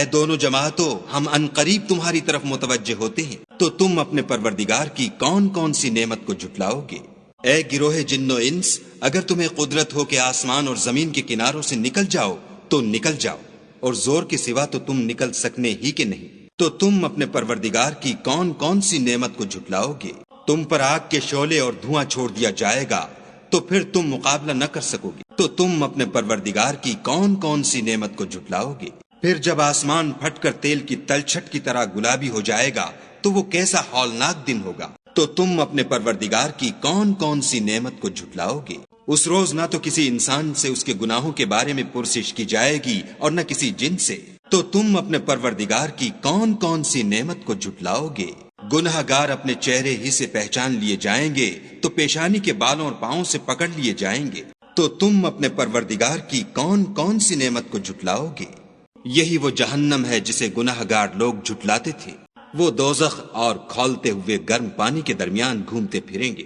دونوں جماعتوں، ہم عنقریب تمہاری طرف متوجہ ہوتے ہیں، تو تم اپنے پروردگار کی کون کون سی نعمت کو جھٹلاؤ گے؟ اے گروہ جن و انس، اگر تمہیں قدرت ہو کہ آسمان اور زمین کے کناروں سے نکل جاؤ تو نکل جاؤ، اور زور کے سوا تو تم نکل سکنے ہی کے نہیں، تو تم اپنے پروردگار کی کون کون سی نعمت کو جھٹلاؤ گے؟ تم پر آگ کے شعلے اور دھواں چھوڑ دیا جائے گا تو پھر تم مقابلہ نہ کر سکو گے، تو تم اپنے پروردگار کی کون کون سی نعمت کو جھٹلاؤ گے؟ پھر جب آسمان پھٹ کر تیل کی تلچھٹ کی طرح گلابی ہو جائے گا تو وہ کیسا ہولناک دن ہوگا، تو تم اپنے پروردگار کی کون کون سی نعمت کو جھٹلاؤ گے؟ اس روز نہ تو کسی انسان سے اس کے گناہوں کے بارے میں پرسش کی جائے گی اور نہ کسی جن سے، تو تم اپنے پروردگار کی کون کون سی نعمت کو جھٹلاؤ گے؟ گناہ گار اپنے چہرے ہی سے پہچان لیے جائیں گے تو پیشانی کے بالوں اور پاؤں سے پکڑ لیے جائیں گے، تو تم اپنے پروردگار کی کون کون سی نعمت کو جھٹلاؤ گے؟ یہی وہ جہنم ہے جسے گناہ گار لوگ جھٹلاتے تھے، وہ دوزخ اور کھولتے ہوئے گرم پانی کے درمیان گھومتے پھریں گے۔